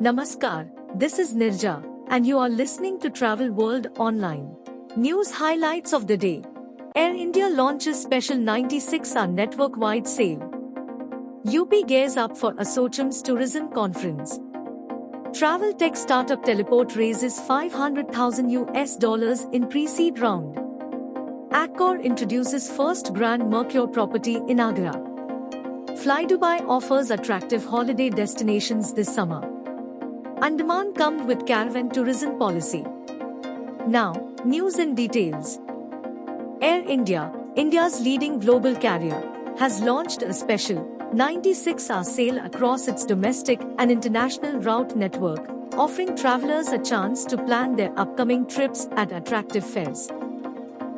Namaskar, this is Nirja, and you are listening to Travel World Online. News highlights of the day. Air India launches special 96-hour network-wide sale. UP gears up for Assocham's tourism conference. Travel tech startup Teleport raises $500,000 in pre-seed round. Accor introduces first Grand Mercure property in Agra. Flydubai offers attractive holiday destinations this summer. Andaman comes with Caravan Tourism Policy. Now, news in details. Air India, India's leading global carrier, has launched a special 96-hour sale across its domestic and international route network, offering travelers a chance to plan their upcoming trips at attractive fares.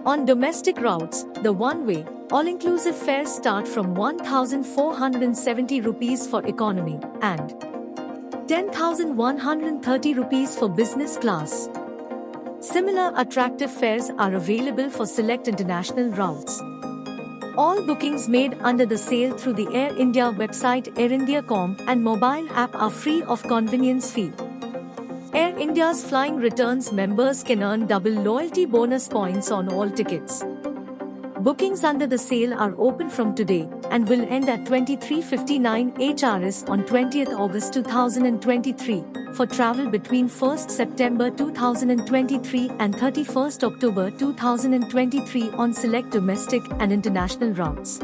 On domestic routes, the one-way, all-inclusive fares start from 1,470 rupees for economy and 10,130 rupees for business class. Similar attractive fares are available for select international routes. All bookings made under the sale through the Air India website airindia.com and mobile app are free of convenience fee. Air India's Flying Returns members can earn double loyalty bonus points on all tickets. Bookings under the sale are open from today and will end at 23:59 HRS on 20th August 2023 for travel between 1st September 2023 and 31st October 2023 on select domestic and international routes.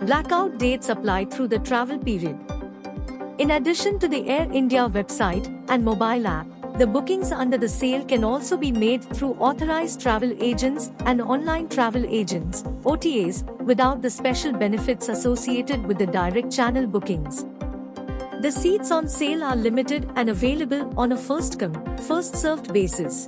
Blackout dates apply through the travel period. In addition to the Air India website and mobile app, the bookings under the sale can also be made through authorized travel agents and online travel agents (OTAs) without the special benefits associated with the direct channel bookings. The seats on sale are limited and available on a first-come, first-served basis.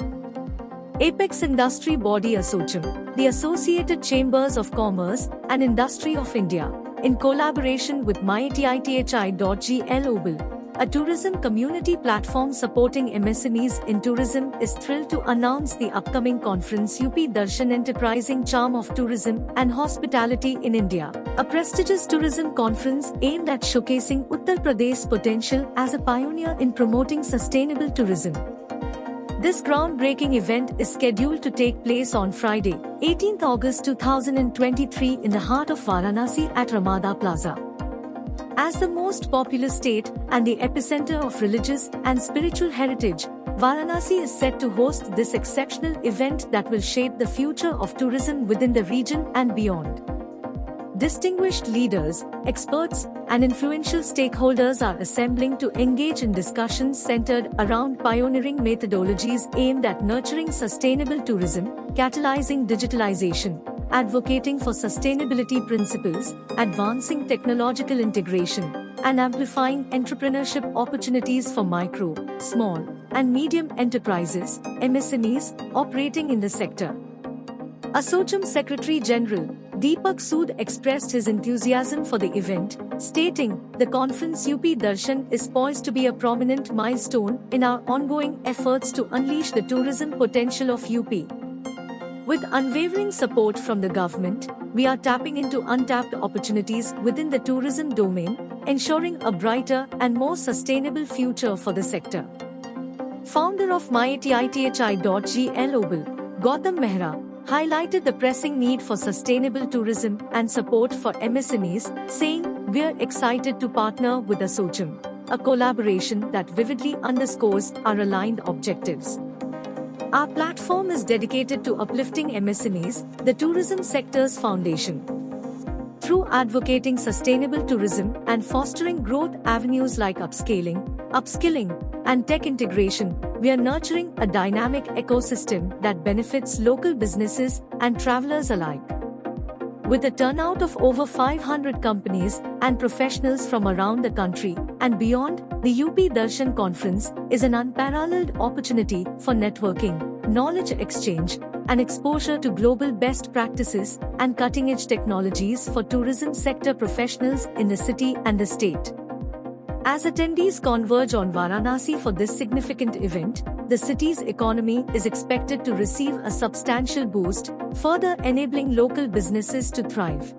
Apex industry body Assocham, the Associated Chambers of Commerce and Industry of India, in collaboration with myitthi.gl, a tourism community platform supporting MSMEs in tourism, is thrilled to announce the upcoming conference UP Darshan Enterprising Charm of Tourism and Hospitality in India, a prestigious tourism conference aimed at showcasing Uttar Pradesh's potential as a pioneer in promoting sustainable tourism. This groundbreaking event is scheduled to take place on Friday, 18th August 2023 in the heart of Varanasi at Ramada Plaza. As the most populous state and the epicenter of religious and spiritual heritage, Varanasi is set to host this exceptional event that will shape the future of tourism within the region and beyond. Distinguished leaders, experts, and influential stakeholders are assembling to engage in discussions centered around pioneering methodologies aimed at nurturing sustainable tourism, catalyzing digitalization, advocating for sustainability principles, advancing technological integration, and amplifying entrepreneurship opportunities for micro, small, and medium enterprises (MSMEs) operating in the sector. Assocham Secretary General Deepak Sood expressed his enthusiasm for the event, stating, "The conference UP Darshan is poised to be a prominent milestone in our ongoing efforts to unleash the tourism potential of UP. With unwavering support from the government, we are tapping into untapped opportunities within the tourism domain, ensuring a brighter and more sustainable future for the sector." Founder of myitthi.gl, Gautam Mehra, highlighted the pressing need for sustainable tourism and support for MSMEs, saying, "We're excited to partner with Assocham, a collaboration that vividly underscores our aligned objectives. Our platform is dedicated to uplifting MSMEs, the tourism sector's foundation. Through advocating sustainable tourism and fostering growth avenues like upskilling, and tech integration, we are nurturing a dynamic ecosystem that benefits local businesses and travelers alike." With a turnout of over 500 companies and professionals from around the country and beyond, the UP Darshan Conference is an unparalleled opportunity for networking, knowledge exchange, and exposure to global best practices and cutting-edge technologies for tourism sector professionals in the city and the state. As attendees converge on Varanasi for this significant event, the city's economy is expected to receive a substantial boost, further enabling local businesses to thrive.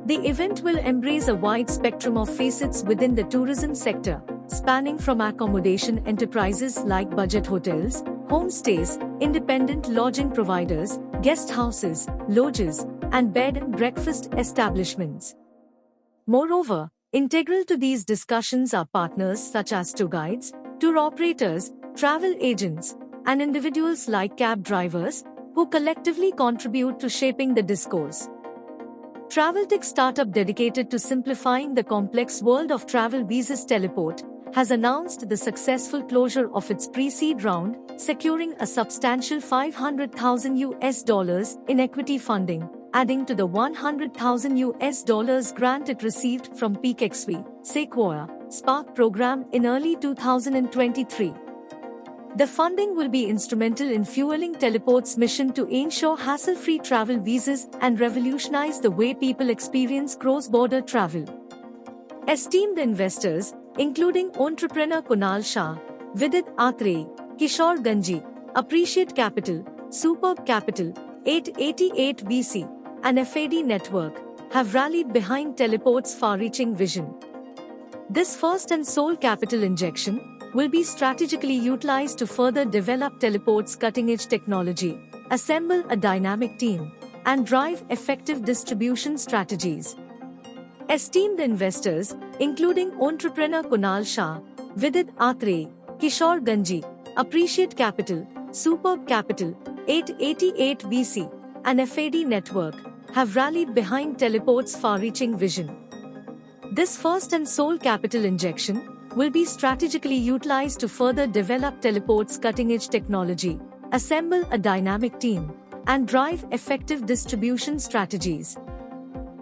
The event will embrace a wide spectrum of facets within the tourism sector, spanning from accommodation enterprises like budget hotels, homestays, independent lodging providers, guest houses, lodges, and bed and breakfast establishments. Moreover, integral to these discussions are partners such as tour guides, tour operators, travel agents, and individuals like cab drivers, who collectively contribute to shaping the discourse. Travel tech startup dedicated to simplifying the complex world of travel visas Teleport has announced the successful closure of its pre-seed round, securing a substantial $500,000 in equity funding, adding to the $100,000 grant it received from PeakXV, Sequoia, Spark program in early 2023. The funding will be instrumental in fueling Teleport's mission to ensure hassle-free travel visas and revolutionize the way people experience cross-border travel. Esteemed investors, including entrepreneur Kunal Shah, Vidit Atrey, Kishore Ganji, Appreciate Capital, Superb Capital, 888 VC, and FAD Network, have rallied behind Teleport's far-reaching vision. This first and sole capital injection will be strategically utilized to further develop Teleport's cutting-edge technology, assemble a dynamic team, and drive effective distribution strategies. Esteemed investors, including entrepreneur Kunal Shah, Vidit Atrey, Kishore Ganji, Appreciate Capital, Superb Capital, 888 VC, and FAD Network, have rallied behind Teleport's far-reaching vision. This first and sole capital injection will be strategically utilized to further develop Teleport's cutting-edge technology, assemble a dynamic team, and drive effective distribution strategies.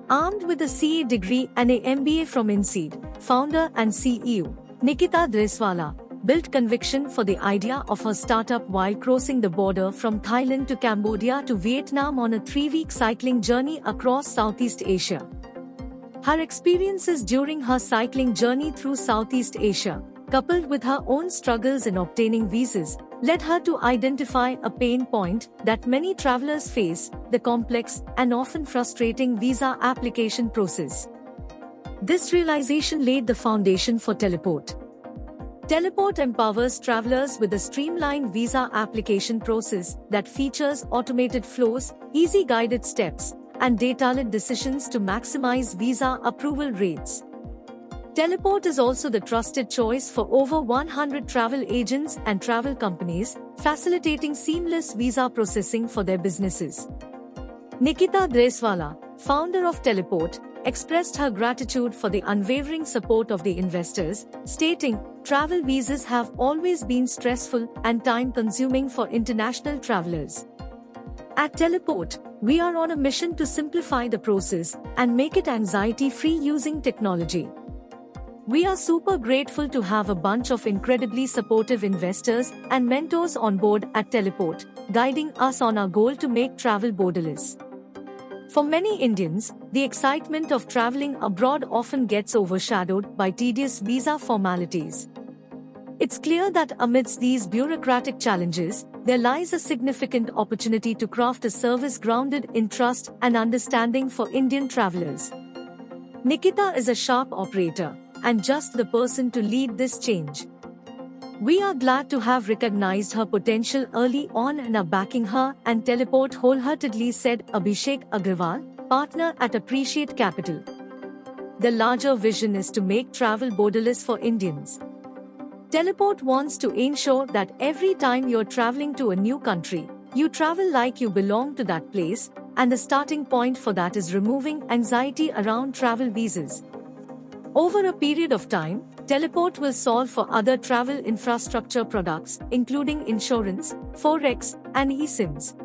Armed with a CA degree and a MBA from INSEAD, founder and CEO, Nikita Dreswala, built conviction for the idea of her startup while crossing the border from Thailand to Cambodia to Vietnam on a 3-week cycling journey across Southeast Asia. Her experiences during her cycling journey through Southeast Asia, coupled with her own struggles in obtaining visas, led her to identify a pain point that many travelers face: the complex and often frustrating visa application process. This realization laid the foundation for Teleport. Teleport empowers travelers with a streamlined visa application process that features automated flows, easy guided steps, and data-led decisions to maximize visa approval rates. Teleport is also the trusted choice for over 100 travel agents and travel companies, facilitating seamless visa processing for their businesses. Nikita Dreswala, founder of Teleport, expressed her gratitude for the unwavering support of the investors, stating, "Travel visas have always been stressful and time-consuming for international travelers. At Teleport, we are on a mission to simplify the process and make it anxiety-free using technology. We are super grateful to have a bunch of incredibly supportive investors and mentors on board at Teleport, guiding us on our goal to make travel borderless." For many Indians, the excitement of traveling abroad often gets overshadowed by tedious visa formalities. It's clear that amidst these bureaucratic challenges, there lies a significant opportunity to craft a service grounded in trust and understanding for Indian travelers. Nikita is a sharp operator, and just the person to lead this change. We are glad to have recognized her potential early on and are backing her and Teleport wholeheartedly, said Abhishek Agrawal, partner at Appreciate Capital. The larger vision is to make travel borderless for Indians. Teleport wants to ensure that every time you're traveling to a new country, you travel like you belong to that place, and the starting point for that is removing anxiety around travel visas. Over a period of time, Teleport will solve for other travel infrastructure products, including insurance, forex, and eSIMs.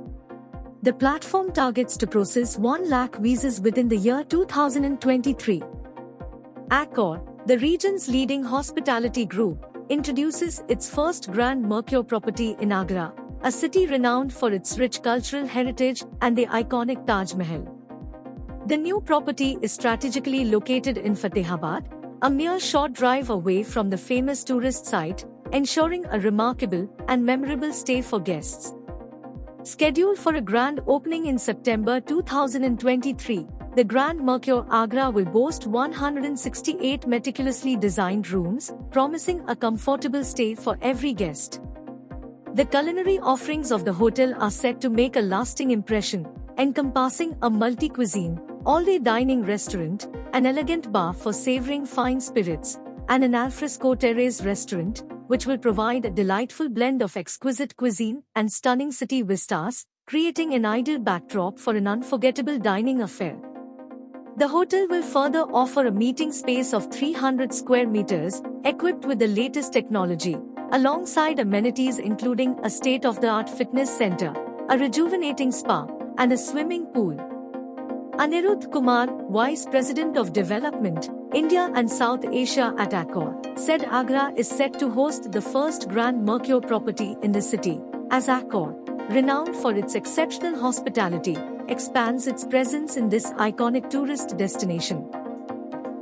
The platform targets to process 1 lakh visas within the year 2023. Accor, the region's leading hospitality group, introduces its first Grand Mercure property in Agra, a city renowned for its rich cultural heritage and the iconic Taj Mahal. The new property is strategically located in Fatehabad, a mere short drive away from the famous tourist site, ensuring a remarkable and memorable stay for guests. Scheduled for a grand opening in September 2023, the Grand Mercure Agra will boast 168 meticulously designed rooms, promising a comfortable stay for every guest. The culinary offerings of the hotel are set to make a lasting impression, encompassing a multi-cuisine, all-day dining restaurant, an elegant bar for savoring fine spirits, and an alfresco terrace restaurant, which will provide a delightful blend of exquisite cuisine and stunning city vistas, creating an ideal backdrop for an unforgettable dining affair. The hotel will further offer a meeting space of 300 square meters, equipped with the latest technology, alongside amenities including a state-of-the-art fitness center, a rejuvenating spa, and a swimming pool. Anirudh Kumar, Vice President of Development, India and South Asia at Accor, said Agra is set to host the first Grand Mercure property in the city, as Accor, renowned for its exceptional hospitality, expands its presence in this iconic tourist destination.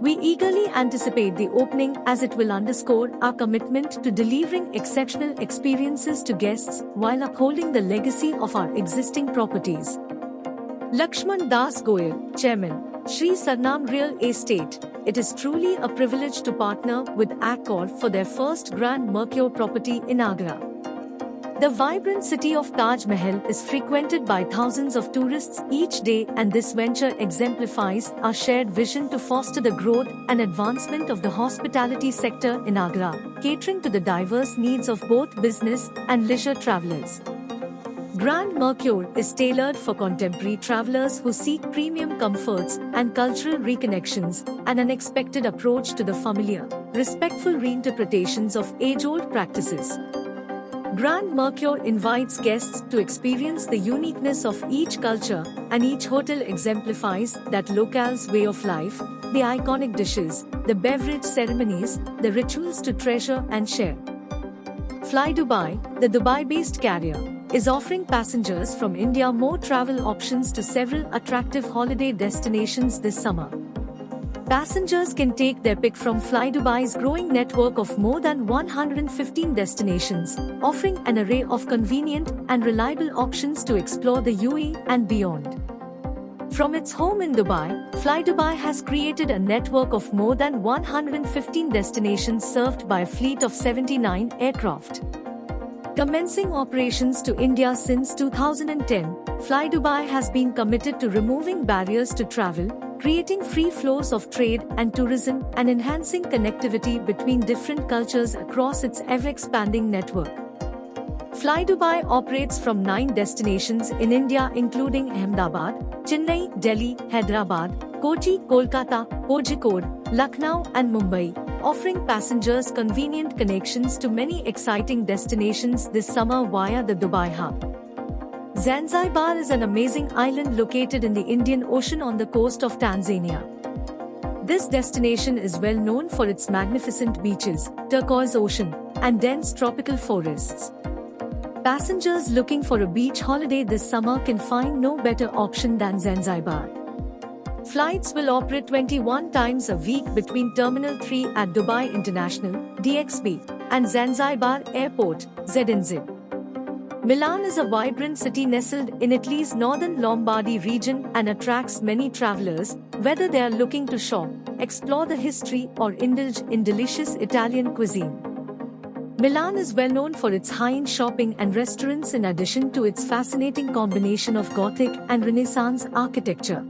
We eagerly anticipate the opening as it will underscore our commitment to delivering exceptional experiences to guests while upholding the legacy of our existing properties. Lakshman Das Goyal, Chairman, Sri Sarnam Real Estate. It is truly a privilege to partner with Accor for their first Grand Mercure property in Agra. The vibrant city of Taj Mahal is frequented by thousands of tourists each day, and this venture exemplifies our shared vision to foster the growth and advancement of the hospitality sector in Agra, catering to the diverse needs of both business and leisure travelers. Grand Mercure is tailored for contemporary travelers who seek premium comforts and cultural reconnections, an unexpected approach to the familiar, respectful reinterpretations of age-old practices. Grand Mercure invites guests to experience the uniqueness of each culture, and each hotel exemplifies that locale's way of life, the iconic dishes, the beverage ceremonies, the rituals to treasure and share. flydubai, the Dubai-based carrier, is offering passengers from India more travel options to several attractive holiday destinations this summer. Passengers can take their pick from flyDubai's growing network of more than 115 destinations, offering an array of convenient and reliable options to explore the UAE and beyond. From its home in Dubai, flydubai has created a network of more than 115 destinations served by a fleet of 79 aircraft. Commencing operations to India since 2010, flydubai has been committed to removing barriers to travel, creating free flows of trade and tourism, and enhancing connectivity between different cultures across its ever-expanding network. flydubai operates from 9 destinations in India including Ahmedabad, Chennai, Delhi, Hyderabad, Kochi, Kolkata, Kozhikode, Lucknow and Mumbai, offering passengers convenient connections to many exciting destinations this summer via the Dubai hub. Zanzibar is an amazing island located in the Indian Ocean on the coast of Tanzania. This destination is well known for its magnificent beaches, turquoise ocean, and dense tropical forests. Passengers looking for a beach holiday this summer can find no better option than Zanzibar. Flights will operate 21 times a week between Terminal 3 at Dubai International, DXB, and Zanzibar Airport, ZNZ. Milan is a vibrant city nestled in Italy's northern Lombardy region and attracts many travelers, whether they are looking to shop, explore the history, or indulge in delicious Italian cuisine. Milan is well known for its high-end shopping and restaurants in addition to its fascinating combination of Gothic and Renaissance architecture.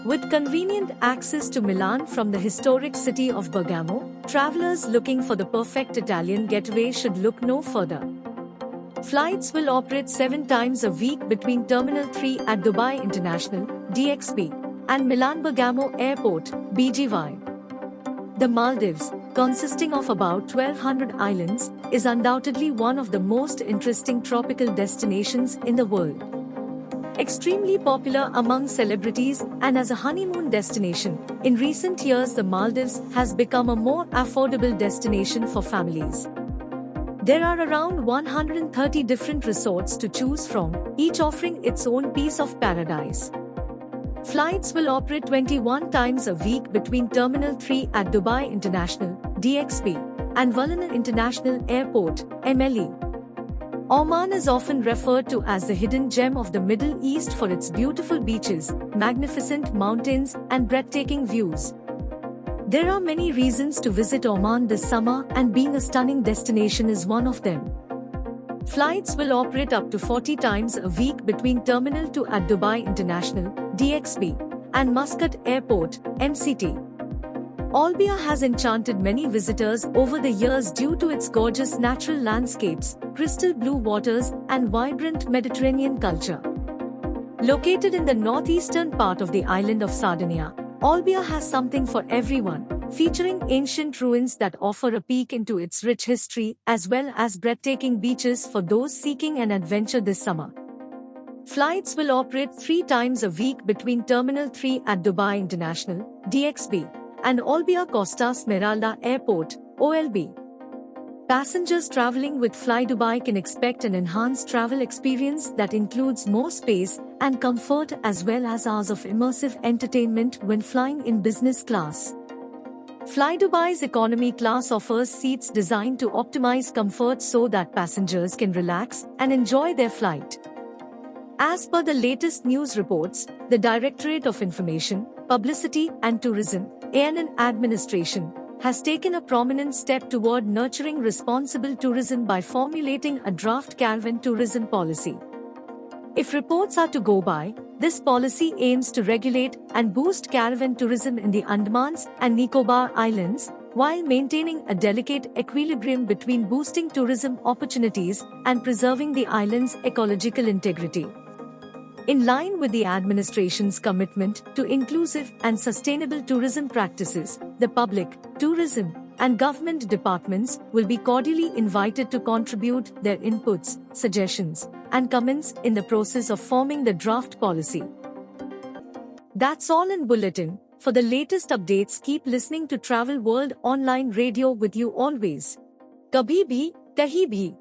With convenient access to Milan from the historic city of Bergamo, travelers looking for the perfect Italian getaway should look no further. Flights will operate 7 times a week between Terminal 3 at Dubai International, DXB, and Milan Bergamo Airport, BGY. The Maldives, consisting of about 1,200 islands, is undoubtedly one of the most interesting tropical destinations in the world. Extremely popular among celebrities and as a honeymoon destination, in recent years the Maldives has become a more affordable destination for families. There are around 130 different resorts to choose from, each offering its own piece of paradise. Flights will operate 21 times a week between Terminal 3 at Dubai International, DXB, and Valana International Airport, MLE. Oman is often referred to as the hidden gem of the Middle East for its beautiful beaches, magnificent mountains, and breathtaking views. There are many reasons to visit Oman this summer, and being a stunning destination is one of them. Flights will operate up to 40 times a week between Terminal 2 at Dubai International (DXB) and Muscat Airport (MCT). Albia has enchanted many visitors over the years due to its gorgeous natural landscapes, crystal blue waters, and vibrant Mediterranean culture. Located in the northeastern part of the island of Sardinia, Albia has something for everyone, featuring ancient ruins that offer a peek into its rich history as well as breathtaking beaches for those seeking an adventure this summer. Flights will operate 3 times a week between Terminal 3 at Dubai International (DXB) and Albia Costa Smeralda Airport (OLB). Passengers traveling with flydubai can expect an enhanced travel experience that includes more space and comfort as well as hours of immersive entertainment when flying in business class. Flydubai's economy class offers seats designed to optimize comfort so that passengers can relax and enjoy their flight. As per the latest news reports, the Directorate of Information, Publicity and Tourism (ANN) administration has taken a prominent step toward nurturing responsible tourism by formulating a draft Caravan Tourism Policy. If reports are to go by, this policy aims to regulate and boost caravan tourism in the Andamans and Nicobar Islands, while maintaining a delicate equilibrium between boosting tourism opportunities and preserving the island's ecological integrity. In line with the administration's commitment to inclusive and sustainable tourism practices, the public, tourism, and government departments will be cordially invited to contribute their inputs, suggestions, and comments in the process of forming the draft policy. That's all in Bulletin. For the latest updates, keep listening to Travel World Online Radio with you always. Kabhi bhi, kahi bhi.